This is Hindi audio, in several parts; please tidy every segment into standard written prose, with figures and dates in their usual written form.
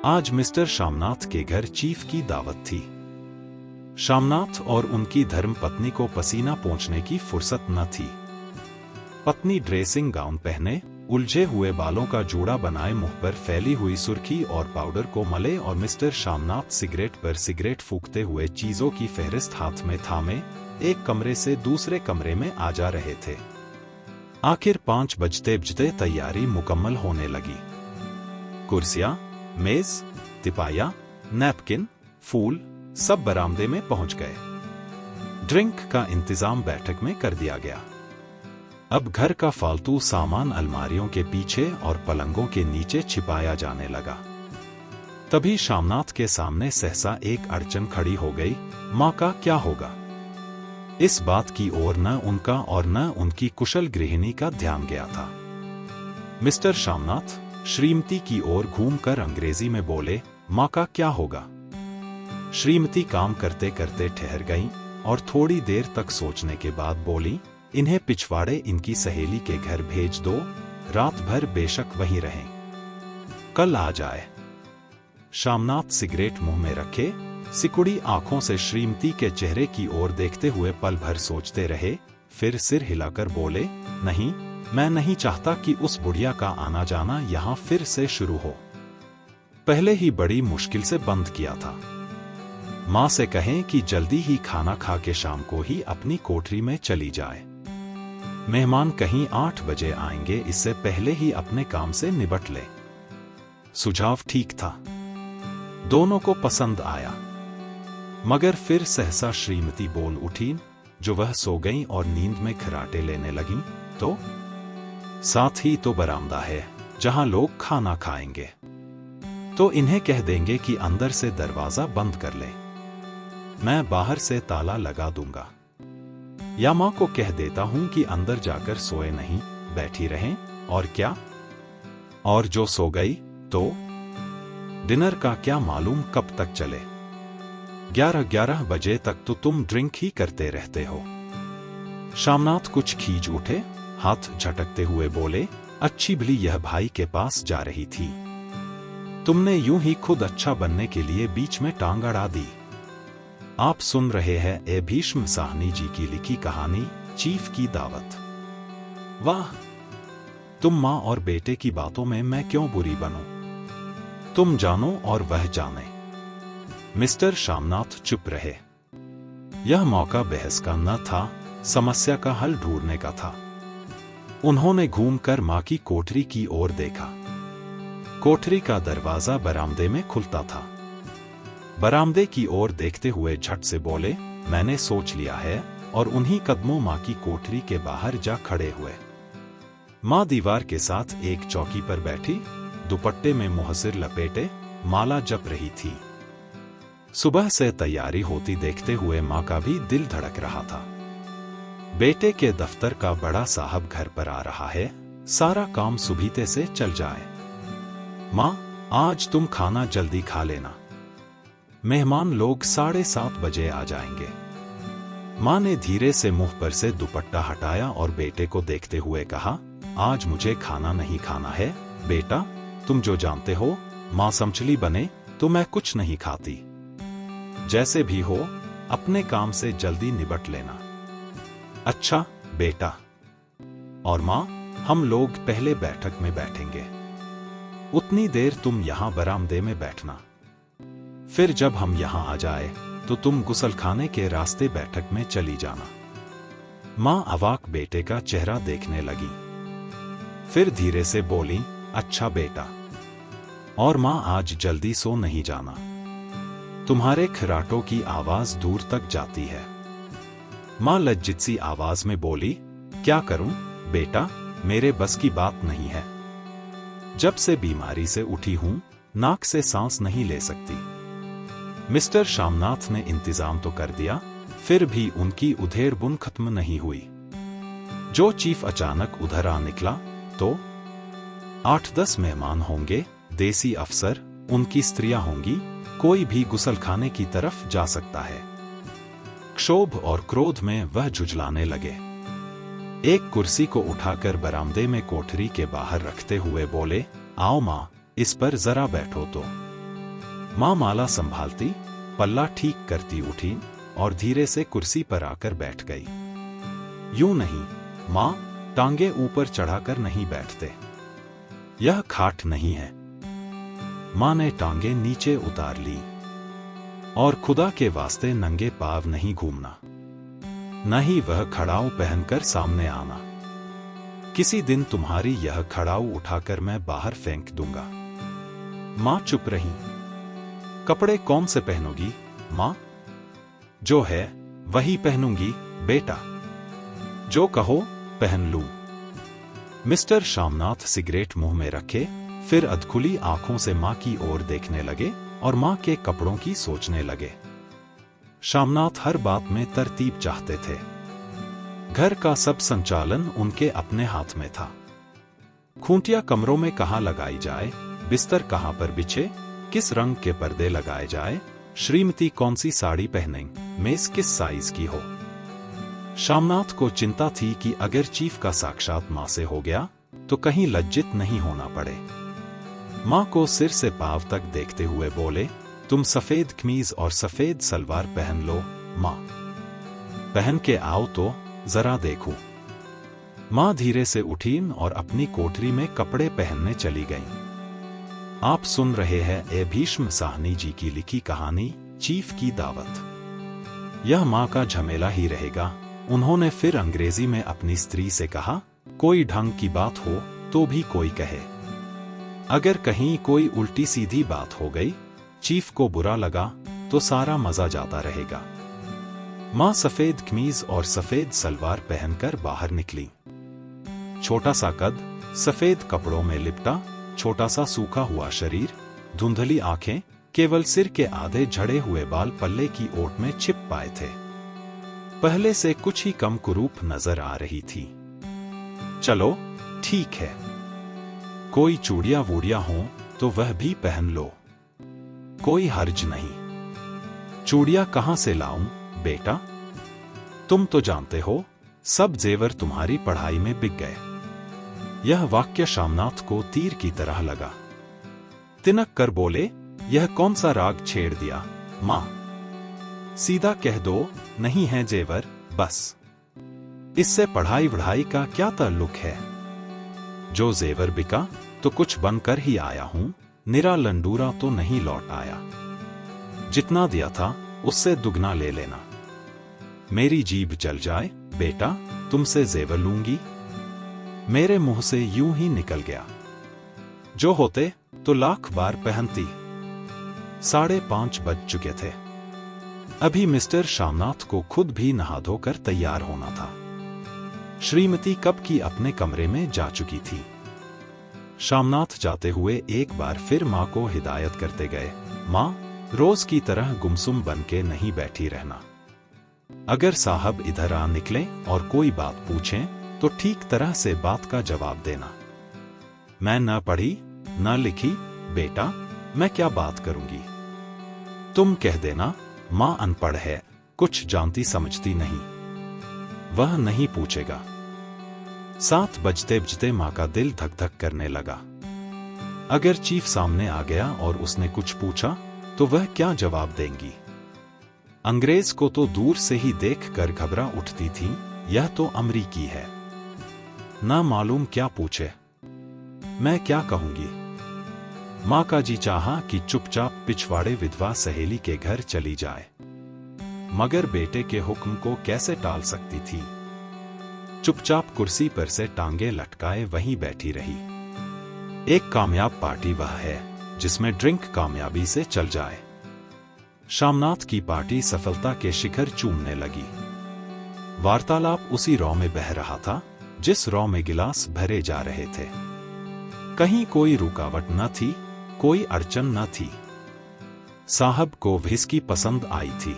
आज मिस्टर शामनाथ के घर चीफ की दावत थी। शामनाथ और उनकी धर्मपत्नी को पसीना पोंछने की फुर्सत न थी। पत्नी ड्रेसिंग गाउन पहने, उलझे हुए बालों का जूड़ा बनाए, मुंह पर फैली हुई सुर्खी और पाउडर को मले, और मिस्टर शामनाथ सिगरेट पर सिगरेट फूंकते हुए चीजों की फहरिस्त हाथ में थामे एक कमरे से दूसरे कमरे में आ जा रहे थे। आखिर 5 बजते बजते तैयारी मुकम्मल होने लगी। कुर्सियां, मेज, तिपाया, नैपकिन, फूल सब बरामदे में पहुंच गए। ड्रिंक का इंतजाम बैठक में कर दिया गया। अब घर का फालतू सामान अलमारियों के पीछे और पलंगों के नीचे छिपाया जाने लगा। तभी शामनाथ के सामने सहसा एक अड़चन खड़ी हो गई। मां का क्या होगा? इस बात की ओर न उनका और न उनकी कुशल गृहिणी का ध्यान गया था। मिस्टर शामनाथ श्रीमती की ओर घूमकर अंग्रेजी में बोले, मां का क्या होगा? श्रीमती काम करते करते ठहर गईं और थोड़ी देर तक सोचने के बाद बोली, इन्हें पिछवाड़े इनकी सहेली के घर भेज दो, रात भर बेशक वहीं रहें, कल आ जाए। शामनाथ सिगरेट मुंह में रखे, सिकुड़ी आंखों से श्रीमती के चेहरे की ओर देखते हुए पल भर सोचते रहे, फिर सिर हिलाकर बोले, नहीं, मैं नहीं चाहता कि उस बुढ़िया का आना जाना यहां फिर से शुरू हो। पहले ही बड़ी मुश्किल से बंद किया था। मां से कहें कि जल्दी ही खाना खा के शाम को ही अपनी कोठरी में चली जाए। मेहमान कहीं 8 बजे आएंगे, इससे पहले ही अपने काम से निपट ले। सुझाव ठीक था, दोनों को पसंद आया। मगर फिर सहसा श्रीमती बोल उठी, जो वह सो गईं और नींद में खर्राटे लेने लगीं, तो साथ ही तो बरामदा है जहां लोग खाना खाएंगे, तो इन्हें कह देंगे कि अंदर से दरवाजा बंद कर ले, मैं बाहर से ताला लगा दूंगा। या मां को कह देता हूं कि अंदर जाकर सोए नहीं, बैठी रहें, और क्या? और जो सो गई तो डिनर का क्या मालूम कब तक चले। 11 बजे तक तो तुम ड्रिंक ही करते रहते हो। शामनाथ कुछ खींच उठे, हाथ झटकते हुए बोले, अच्छी भली यह भाई के पास जा रही थी, तुमने यूं ही खुद अच्छा बनने के लिए बीच में टांग अड़ा दी। आप सुन रहे हैं ए भीष्म साहनी जी की लिखी कहानी चीफ की दावत। वाह, तुम मां और बेटे की बातों में मैं क्यों बुरी बनूं? तुम जानो और वह जाने। मिस्टर शामनाथ चुप रहे। यह मौका बहस का न था, समस्या का हल ढूंढने का था। उन्होंने घूमकर मां की कोठरी की ओर देखा। कोठरी का दरवाजा बरामदे में खुलता था। बरामदे की ओर देखते हुए झट से बोले, मैंने सोच लिया है, और उन्हीं कदमों मां की कोठरी के बाहर जा खड़े हुए। मां दीवार के साथ एक चौकी पर बैठी, दुपट्टे में मुहसिर लपेटे माला जप रही थी। सुबह से तैयारी होती देखते हुए मां का भी दिल धड़क रहा था। बेटे के दफ्तर का बड़ा साहब घर पर आ रहा है, सारा काम सुबीते से चल जाए। मां, आज तुम खाना जल्दी खा लेना, मेहमान लोग 7:30 बजे आ जाएंगे। मां ने धीरे से मुंह पर से दुपट्टा हटाया और बेटे को देखते हुए कहा, आज मुझे खाना नहीं खाना है बेटा, तुम जो जानते हो, मां समझली बने तो मैं कुछ नहीं खाती। जैसे भी हो, अपने काम से जल्दी निपट लेना। अच्छा बेटा। और मां, हम लोग पहले बैठक में बैठेंगे, उतनी देर तुम यहां बरामदे में बैठना, फिर जब हम यहां आ जाए तो तुम गुसलखाने के रास्ते बैठक में चली जाना। मां अवाक बेटे का चेहरा देखने लगी, फिर धीरे से बोली, अच्छा बेटा। और मां, आज जल्दी सो नहीं जाना, तुम्हारे खर्राटों की आवाज दूर तक जाती है। मां लज्जित सी आवाज में बोली, क्या करूं बेटा, मेरे बस की बात नहीं है। जब से बीमारी से उठी हूं, नाक से सांस नहीं ले सकती। मिस्टर शामनाथ ने इंतजाम तो कर दिया, फिर भी उनकी उधेड़ बुन खत्म नहीं हुई। जो चीफ अचानक उधर आ निकला तो 8-10 मेहमान होंगे, देसी अफसर, उनकी स्त्रियां होंगी, कोई भी गुसलखाने की तरफ जा सकता है। क्षोभ और क्रोध में वह झुंझलाने लगे। एक कुर्सी को उठाकर बरामदे में कोठरी के बाहर रखते हुए बोले, आओ मां, इस पर जरा बैठो तो। माँ माला संभालती, पल्ला ठीक करती उठी और धीरे से कुर्सी पर आकर बैठ गई। यूं नहीं माँ, टांगे ऊपर चढ़ाकर नहीं बैठते, यह खाट नहीं है। माँ ने टांगे नीचे उतार ली। और खुदा के वास्ते नंगे पाव नहीं घूमना, न ही वह खड़ाऊ पहनकर सामने आना। किसी दिन तुम्हारी यह खड़ाऊ उठाकर मैं बाहर फेंक दूंगा। माँ चुप रही। कपड़े कौन से पहनोगी माँ? जो है वही पहनूंगी बेटा, जो कहो पहन लूं। मिस्टर शामनाथ सिगरेट मुंह में रखे, फिर अधखुली आंखों से माँ की ओर देखने लगे और माँ के कपड़ों की सोचने लगे। शामनाथ हर बात में तरतीब चाहते थे। घर का सब संचालन उनके अपने हाथ में था। खूंटियां कमरों में कहाँ लगाई जाए, बिस्तर कहाँ पर बिछे, किस रंग के पर्दे लगाए जाए, श्रीमती कौन सी साड़ी पहने, मेज किस साइज की हो। शामनाथ को चिंता थी कि अगर चीफ का साक्षात माँ से हो गया तो कहीं लज्जित नहीं होना पड़े। माँ को सिर से पांव तक देखते हुए बोले, तुम सफेद कमीज और सफेद सलवार पहन लो माँ, पहन के आओ तो जरा देखूं। माँ धीरे से उठी और अपनी कोठरी में कपड़े पहनने चली गईं। आप सुन रहे हैं ए भीष्म साहनी जी की लिखी कहानी चीफ की दावत। यह माँ का झमेला ही रहेगा। उन्होंने फिर अंग्रेजी में अपनी स्त्री से कहा, कोई ढंग की बात हो तो भी कोई कहे, अगर कहीं कोई उल्टी सीधी बात हो गई, चीफ को बुरा लगा तो सारा मजा जाता रहेगा। माँ सफेद कमीज और सफेद सलवार पहनकर बाहर निकली। छोटा सा कद, सफेद कपड़ों में लिपटा, छोटा सा सूखा हुआ शरीर, धुंधली आंखें, केवल सिर के आधे झड़े हुए बाल पल्ले की ओट में छिप पाए थे। पहले से कुछ ही कम कुरूप नजर आ रही थी। चलो ठीक है, कोई चूड़ियां वूड़ियां हो तो वह भी पहन लो, कोई हर्ज नहीं। चूड़ियां कहां से लाऊं बेटा? तुम तो जानते हो सब जेवर तुम्हारी पढ़ाई में बिक गए। यह वाक्य शामनाथ को तीर की तरह लगा। तिनक कर बोले, यह कौन सा राग छेड़ दिया माँ? सीधा कह दो नहीं है जेवर, बस। इससे पढ़ाई वढ़ाई का क्या ताल्लुक है? जो जेवर बिका तो कुछ बनकर ही आया हूं, निरा लंडूरा तो नहीं लौट आया। जितना दिया था उससे दुगना ले लेना। मेरी जीभ जल जाए बेटा, तुमसे जेवर लूंगी? मेरे मुंह से यूं ही निकल गया। जो होते तो लाख बार पहनती। 5:30 बज चुके थे। अभी मिस्टर शामनाथ को खुद भी नहा धोकर तैयार होना था। श्रीमती कब की अपने कमरे में जा चुकी थी। शामनाथ जाते हुए एक बार फिर माँ को हिदायत करते गए, माँ, रोज की तरह गुमसुम बन के नहीं बैठी रहना। अगर साहब इधर आ निकले और कोई बात पूछें तो ठीक तरह से बात का जवाब देना। मैं न पढ़ी न लिखी बेटा, मैं क्या बात करूंगी? तुम कह देना माँ अनपढ़ है, कुछ जानती समझती नहीं। वह नहीं पूछेगा। 7 बजते बजते माँ का दिल धक धक करने लगा। अगर चीफ सामने आ गया और उसने कुछ पूछा तो वह क्या जवाब देंगी? अंग्रेज को तो दूर से ही देखकर घबरा उठती थी, यह तो अमरीकी है, ना मालूम क्या पूछे। मैं क्या कहूंगी? माँ का जी चाहा कि चुपचाप पिछवाड़े विधवा सहेली के घर चली जाए, मगर बेटे के हुक्म को कैसे टाल सकती थी। चुपचाप कुर्सी पर से टांगे लटकाए वहीं बैठी रही। एक कामयाब पार्टी वह है जिसमें ड्रिंक कामयाबी से चल जाए। शामनाथ की पार्टी सफलता के शिखर चूमने लगी। वार्तालाप उसी रॉ में बह रहा था जिस रॉ में गिलास भरे जा रहे थे। कहीं कोई रुकावट न थी, कोई अड़चन न थी। साहब को व्हिस्की पसंद आई थी,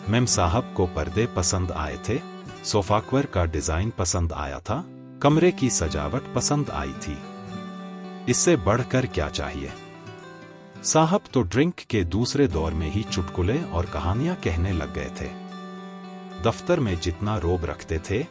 मेम साहब को पर्दे पसंद आए थे, सोफा कवर का डिजाइन पसंद आया था, कमरे की सजावट पसंद आई थी। इससे बढ़कर क्या चाहिए? साहब तो ड्रिंक के दूसरे दौर में ही चुटकुले और कहानियां कहने लग गए थे। दफ्तर में जितना रोब रखते थे,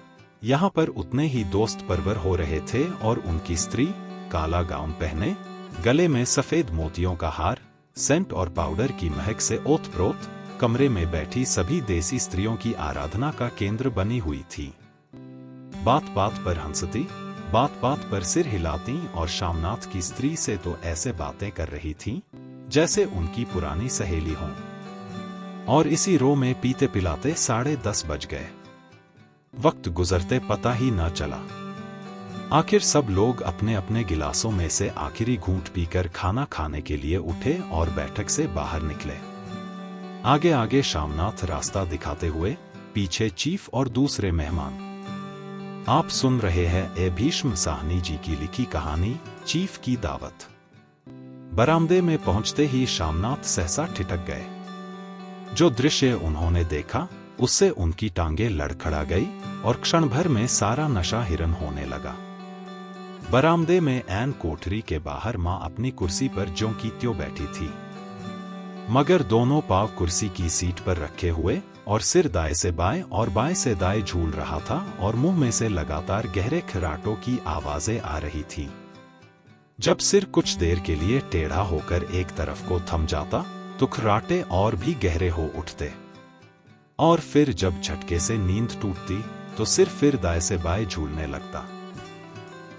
यहां पर उतने ही दोस्त परवर हो रहे थे और उनकी स्त्री काला गाउन पहने, गले में सफेद मोतियों का हार, सेंट और पाउडर की महक से ओतप्रोत कमरे में बैठी सभी देसी स्त्रियों की आराधना का केंद्र बनी हुई थी। बात बात पर हंसती, बात बात पर सिर हिलाती और शामनाथ की स्त्री से तो ऐसे बातें कर रही थीं जैसे उनकी पुरानी सहेली हों। और इसी रो में पीते पिलाते 10:30 बज गए। वक्त गुजरते पता ही न चला। आखिर सब लोग अपने अपने गिलासों में से आखिरी घूंट पीकर खाना खाने के लिए उठे और बैठक से बाहर निकले। आगे आगे शामनाथ रास्ता दिखाते हुए, पीछे चीफ और दूसरे मेहमान। आप सुन रहे हैं ए भीष्म साहनी जी की लिखी कहानी चीफ की दावत। बरामदे में पहुंचते ही शामनाथ सहसा ठिठक गए। जो दृश्य उन्होंने देखा उससे उनकी टांगें लड़खड़ा गई और क्षण भर में सारा नशा हिरन होने लगा। बरामदे में ऐन कोठरी के बाहर मां अपनी कुर्सी पर ज्यों की त्यों बैठी थी, मगर दोनों पांव कुर्सी की सीट पर रखे हुए और सिर दाएं से बाएं और बाएं से दाएं झूल रहा था और मुंह में से लगातार गहरे खर्राटों की आवाजें आ रही थीं। जब सिर कुछ देर के लिए टेढ़ा होकर एक तरफ को थम जाता तो खर्राटे और भी गहरे हो उठते, और फिर जब झटके से नींद टूटती तो सिर फिर दाएं से बाएं झूलने लगता।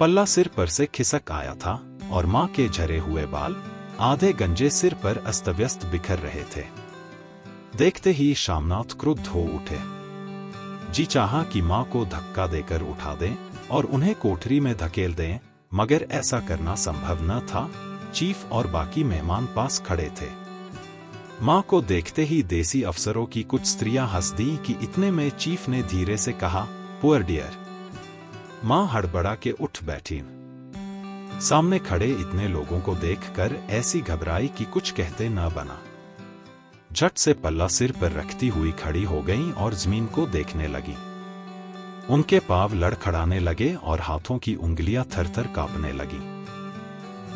पल्ला सिर पर से खिसक आया था और मां के झरे हुए बाल आधे गंजे सिर पर अस्तव्यस्त बिखर रहे थे। देखते ही शामनाथ क्रुद्ध हो उठे। जी चाहा कि मां को धक्का देकर उठा दें और उन्हें कोठरी में धकेल दें, मगर ऐसा करना संभव न था। चीफ और बाकी मेहमान पास खड़े थे। मां को देखते ही देसी अफसरों की कुछ स्त्रियां हंस दी कि इतने में चीफ ने धीरे से कहा, पुअर डियर। मां हड़बड़ा के उठ बैठी। सामने खड़े इतने लोगों को देखकर ऐसी घबराई कि कुछ कहते न बना। झट से पल्ला सिर पर रखती हुई खड़ी हो गईं और जमीन को देखने लगी। उनके पांव लड़खड़ाने लगे और हाथों की उंगलियां थरथर कांपने लगी।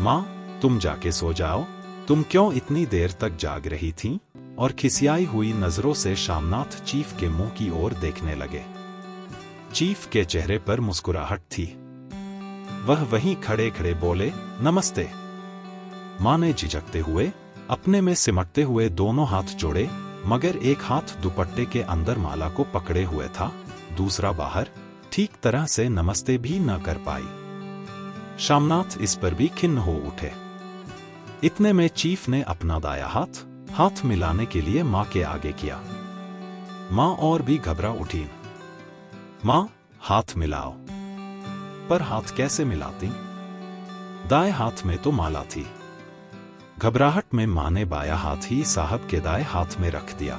मां, तुम जाके सो जाओ, तुम क्यों इतनी देर तक जाग रही थीं? और खिसियाई हुई नजरों से शामनाथ चीफ के मुंह की ओर देखने लगे। चीफ के चेहरे पर मुस्कुराहट थी। वह वहीं खड़े खड़े बोले, नमस्ते। मां ने झिझकते हुए अपने में सिमटते हुए दोनों हाथ जोड़े, मगर एक हाथ दुपट्टे के अंदर माला को पकड़े हुए था, दूसरा बाहर, ठीक तरह से नमस्ते भी न कर पाई। शामनाथ इस पर भी खिन्न हो उठे। इतने में चीफ ने अपना दाया हाथ मिलाने के लिए मां के आगे किया। मां और भी घबरा उठी। मां, हाथ मिलाओ। पर हाथ कैसे मिलाती? दाएं हाथ में तो माला थी। घबराहट में मां ने बाया हाथ ही साहब के दाएं हाथ में रख दिया।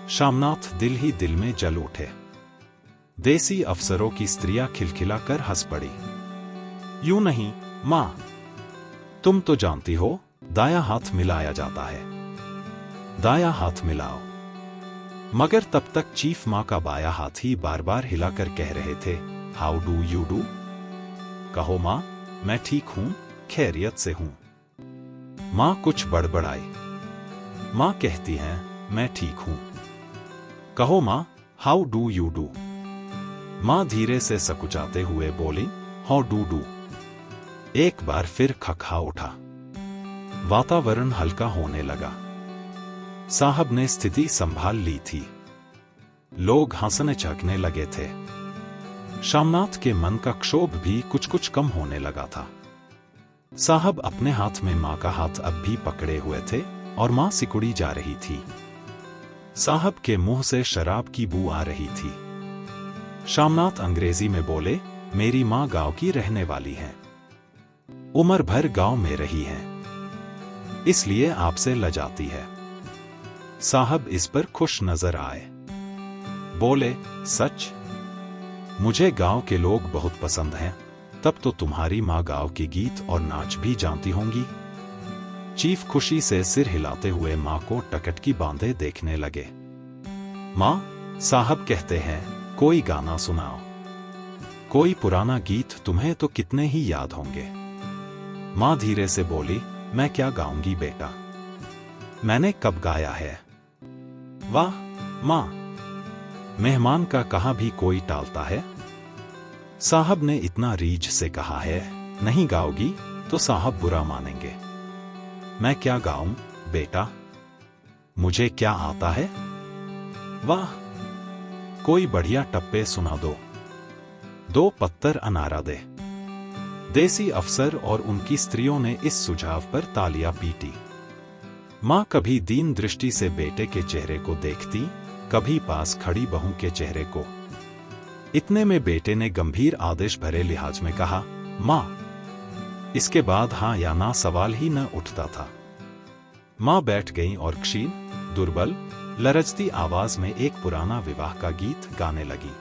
शामनाथ दिल ही दिल में जल उठे। देसी अफसरों की स्त्रियां खिलखिलाकर हंस पड़ी। यूं नहीं मां, तुम तो जानती हो दाया हाथ मिलाया जाता है, दाया हाथ मिलाओ। मगर तब तक चीफ मां का बाया हाथ ही बार बार हिलाकर कह रहे थे, हाउ डू यू डू? कहो मां, मैं ठीक हूं, खैरियत से हूं। मां कुछ बड़बड़ाई। मां कहती हैं, मैं ठीक हूं। कहो मां, हाउ डू यू डू? मां धीरे से सकुचाते हुए बोली, हाउ डू डू। एक बार फिर खखा उठा। वातावरण हल्का होने लगा। साहब ने स्थिति संभाल ली थी। लोग हंसने चहकने लगे थे। शामनाथ के मन का क्षोभ भी कुछ कुछ कम होने लगा था। साहब अपने हाथ में मां का हाथ अब भी पकड़े हुए थे और मां सिकुड़ी जा रही थी। साहब के मुंह से शराब की बू आ रही थी। शामनाथ अंग्रेजी में बोले, मेरी मां गांव की रहने वाली है, उम्र भर गांव में रही है, इसलिए आपसे लजाती है। साहब इस पर खुश नजर आए। बोले, सच? मुझे गांव के लोग बहुत पसंद हैं। तब तो तुम्हारी मां गांव के गीत और नाच भी जानती होंगी। चीफ खुशी से सिर हिलाते हुए मां को टकटकी बांधे देखने लगे। मां, साहब कहते हैं कोई गाना सुनाओ। कोई पुराना गीत तुम्हें तो कितने ही याद होंगे। मां धीरे से बोली, मैं क्या गाऊंगी बेटा, मैंने कब गाया है? वाह मां, मेहमान का कहा भी कोई टालता है। साहब ने इतना रीझ से कहा है, नहीं गाओगी तो साहब बुरा मानेंगे। मैं क्या गाऊं, बेटा? मुझे क्या आता है? वाह, कोई बढ़िया टप्पे सुना दो। 2 पत्तर अनारा दे। देसी अफसर और उनकी स्त्रियों ने इस सुझाव पर तालियां पीटी। मां कभी दीन दृष्टि से बेटे के चेहरे को देखती, कभी पास खड़ी बहू के चेहरे को। इतने में बेटे ने गंभीर आदेश भरे लिहाज में कहा, मां। इसके बाद हां या ना सवाल ही न उठता था। मां बैठ गईं और क्षीण, दुर्बल, लरजती आवाज में एक पुराना विवाह का गीत गाने लगी।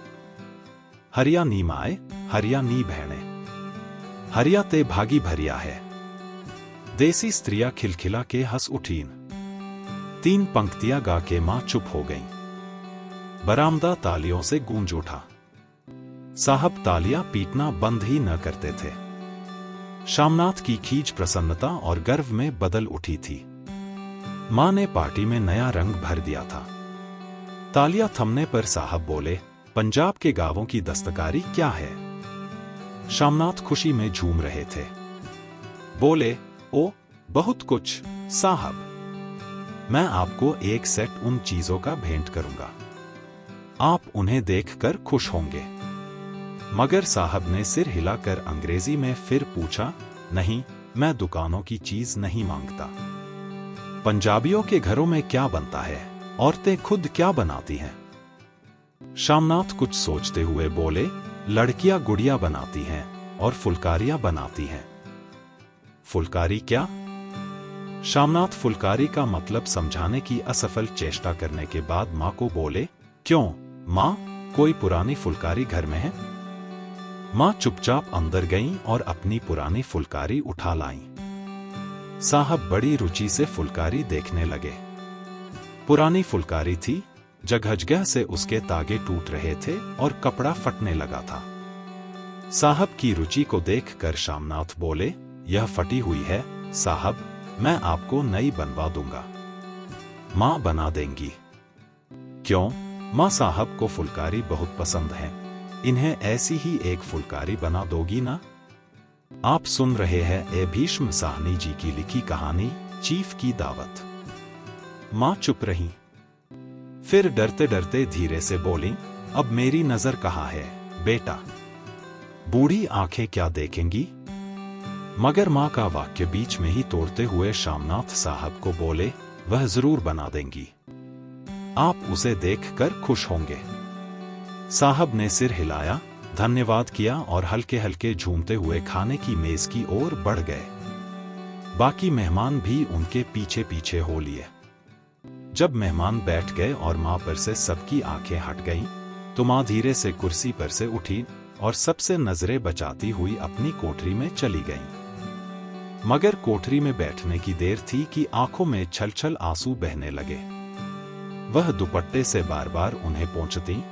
हरिया नी माए, हरिया नी बहने, हरिया ते भागी भरिया है। देसी स्त्रियां खिलखिला के हंस उठीं। 3 पंक्तियां गा के मां चुप हो गईं। बरामदा तालियों से गूंज उठा। साहब तालियां पीटना बंद ही न करते थे। शामनाथ की खींच प्रसन्नता और गर्व में बदल उठी थी। मां ने पार्टी में नया रंग भर दिया था। तालियां थमने पर साहब बोले, पंजाब के गांवों की दस्तकारी क्या है? शामनाथ खुशी में झूम रहे थे। बोले, ओ, बहुत कुछ साहब। मैं आपको एक सेट उन चीजों का भेंट करूंगा। आप उन्हें देखकर खुश होंगे। मगर साहब ने सिर हिलाकर अंग्रेजी में फिर पूछा, नहीं, मैं दुकानों की चीज नहीं मांगता। पंजाबियों के घरों में क्या बनता है? औरतें खुद क्या बनाती हैं? शामनाथ कुछ सोचते हुए बोले, लड़कियां गुड़िया बनाती हैं और फुलकारियां बनाती हैं। फुलकारी क्या? शामनाथ फुलकारी का मतलब समझाने की असफल चेष्टा करने के बाद मां को बोले, क्यों मां, कोई पुरानी फुलकारी घर में है? मां चुपचाप अंदर गईं और अपनी पुरानी फुलकारी उठा लाईं। साहब बड़ी रुचि से फुलकारी देखने लगे। पुरानी फुलकारी थी, जगह जगह से उसके तागे टूट रहे थे और कपड़ा फटने लगा था। साहब की रुचि को देखकर शामनाथ बोले, यह फटी हुई है साहब, मैं आपको नई बनवा दूंगा। मां बना देंगी? क्यों? मां साहब को फुलकारी बहुत पसंद है, इन्हें ऐसी ही एक फुलकारी बना दोगी ना? आप सुन रहे हैं ए भीष्म साहनी जी की लिखी कहानी चीफ की दावत। मां चुप रही। फिर डरते डरते धीरे से बोली, अब मेरी नजर कहाँ है बेटा? बूढ़ी आंखें क्या देखेंगी? मगर मां का वाक्य बीच में ही तोड़ते हुए शामनाथ साहब को बोले, वह जरूर बना देंगी। आप उसे देखकर खुश होंगे। साहब ने सिर हिलाया, धन्यवाद किया और हल्के हल्के झूमते हुए खाने की मेज की ओर बढ़ गए। बाकी मेहमान भी उनके पीछे पीछे हो लिए। जब मेहमान बैठ गए और मां पर से सबकी आंखें हट गईं, तो मां धीरे से कुर्सी पर से उठी और सबसे नजरें बचाती हुई अपनी कोठरी में चली गईं। मगर कोठरी में बैठने की देर थी कि आंखों में छल छल आंसू बहने लगे। वह दुपट्टे से बार बार उन्हें पोंछती,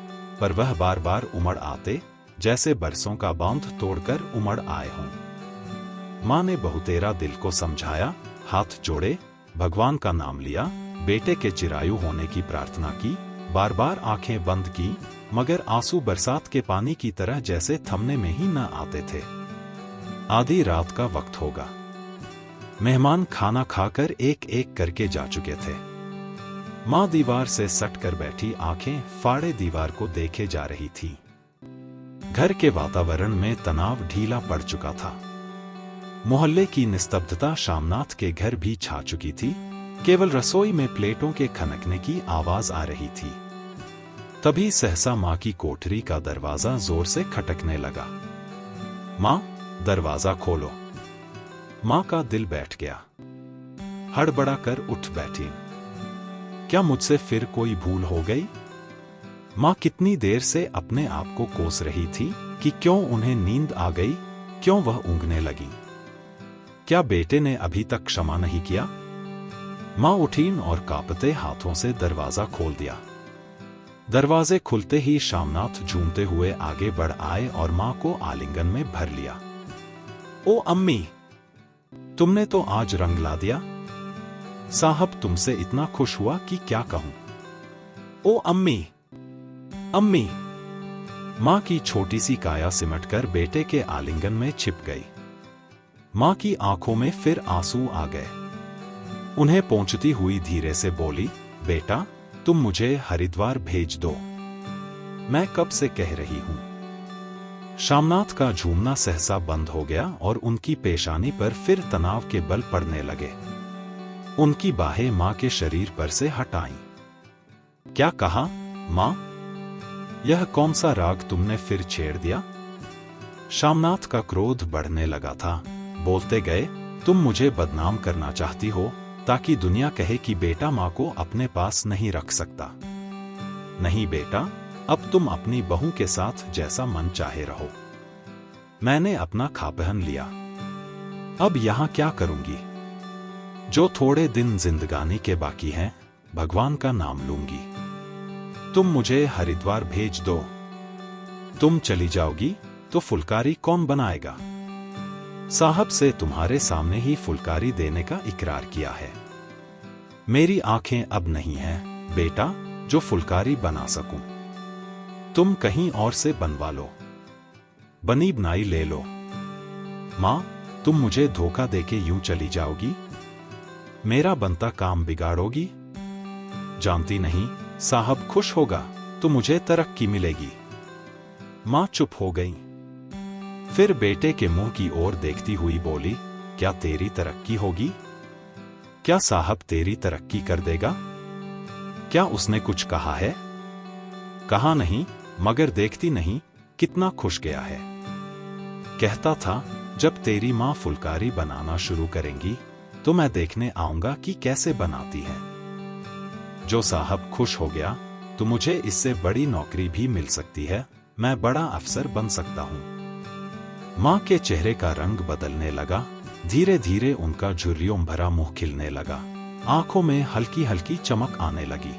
पर वह बार बार उमड़ आते, जैसे बरसों का बांध तोड़कर उमड़ आए हों। मां ने बहुतेरा दिल को समझाया, हाथ जोड़े, भगवान का नाम लिया, बेटे के चिरायु होने की प्रार्थना की, बार बार आंखें बंद की, मगर आंसू बरसात के पानी की तरह जैसे थमने में ही न आते थे। आधी रात का वक्त होगा। मेहमान खाना खाकर एक एक करके जा चुके थे। मां दीवार से सटकर बैठी आंखें फाड़े दीवार को देखे जा रही थी। घर के वातावरण में तनाव ढीला पड़ चुका था। मोहल्ले की निस्तब्धता शामनाथ के घर भी छा चुकी थी। केवल रसोई में प्लेटों के खनकने की आवाज आ रही थी। तभी सहसा मां की कोठरी का दरवाजा जोर से खटकने लगा। मां, दरवाजा खोलो। मां का दिल बैठ गया। हड़बड़ा कर उठ बैठी। क्या मुझसे फिर कोई भूल हो गई? मां कितनी देर से अपने आप को कोस रही थी कि क्यों उन्हें नींद आ गई, क्यों वह ऊँघने लगी। क्या बेटे ने अभी तक क्षमा नहीं किया? मां उठी और कांपते हाथों से दरवाजा खोल दिया। दरवाजे खुलते ही शामनाथ झूमते हुए आगे बढ़ आए और मां को आलिंगन में भर लिया। ओ अम्मी, तुमने तो आज रंग ला दिया। साहब तुमसे इतना खुश हुआ कि क्या कहूं। ओ अम्मी, अम्मी। मां की छोटी सी काया सिमटकर बेटे के आलिंगन में छिप गई। मां की आंखों में फिर आंसू आ गए। उन्हें पहुंचती हुई धीरे से बोली, बेटा तुम मुझे हरिद्वार भेज दो, मैं कब से कह रही हूं। शामनाथ का झूमना सहसा बंद हो गया और उनकी पेशानी पर फिर तनाव के बल पड़ने लगे। उनकी बाहें मां के शरीर पर से हटाईं। क्या कहा मां? यह कौन सा राग तुमने फिर छेड़ दिया? शामनाथ का क्रोध बढ़ने लगा था। बोलते गए, तुम मुझे बदनाम करना चाहती हो ताकि दुनिया कहे कि बेटा मां को अपने पास नहीं रख सकता। नहीं बेटा, अब तुम अपनी बहू के साथ जैसा मन चाहे रहो। मैंने अपना खा पहन लिया, अब यहां क्या करूंगी? जो थोड़े दिन जिंदगानी के बाकी हैं, भगवान का नाम लूंगी। तुम मुझे हरिद्वार भेज दो। तुम चली जाओगी तो फुलकारी कौन बनाएगा? साहब से तुम्हारे सामने ही फुलकारी देने का इकरार किया है। मेरी आंखें अब नहीं हैं बेटा जो फुलकारी बना सकूं। तुम कहीं और से बनवा लो, बनी बनाई ले लो। मां, तुम मुझे धोखा देके यूं चली जाओगी? मेरा बनता काम बिगाड़ोगी? जानती नहीं, साहब खुश होगा तो मुझे तरक्की मिलेगी। मां चुप हो गई। फिर बेटे के मुंह की ओर देखती हुई बोली, क्या तेरी तरक्की होगी? क्या साहब तेरी तरक्की कर देगा? क्या उसने कुछ कहा है? कहा नहीं, मगर देखती नहीं कितना खुश गया है। कहता था जब तेरी मां फुलकारी बनाना शुरू करेंगी तो मैं देखने आऊंगा कि कैसे बनाती है। जो साहब खुश हो गया तो मुझे इससे बड़ी नौकरी भी मिल सकती है, मैं बड़ा अफसर बन सकता हूं। मां के चेहरे का रंग बदलने लगा। धीरे धीरे उनका झुर्रियों भरा मुंह खिलने लगा, आंखों में हल्की हल्की चमक आने लगी।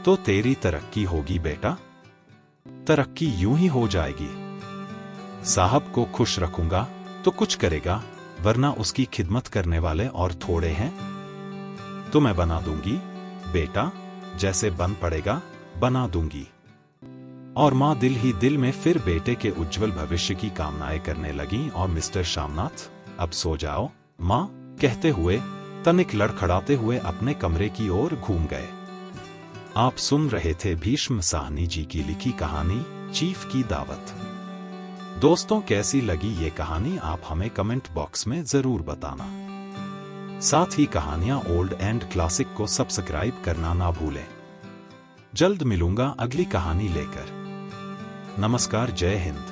तो तेरी तरक्की होगी बेटा, तरक्की यूं ही हो जाएगी। साहब को खुश रखूंगा तो कुछ करेगा, वरना उसकी खिदमत करने वाले और थोड़े हैं। तो मैं बना दूंगी बेटा, जैसे बन पड़ेगा बना दूंगी। और मां दिल ही दिल में फिर बेटे के उज्जवल भविष्य की कामनाएं करने लगी। और मिस्टर शामनाथ, अब सो जाओ मां कहते हुए तनिक लड़खड़ाते हुए अपने कमरे की ओर घूम गए। आप सुन रहे थे भीष्म साहनी जी की लिखी कहानी चीफ की दावत। दोस्तों, कैसी लगी ये कहानी आप हमें कमेंट बॉक्स में जरूर बताना। साथ ही कहानियां ओल्ड एंड क्लासिक को सब्सक्राइब करना ना भूलें। जल्द मिलूंगा अगली कहानी लेकर। नमस्कार, जय हिंद।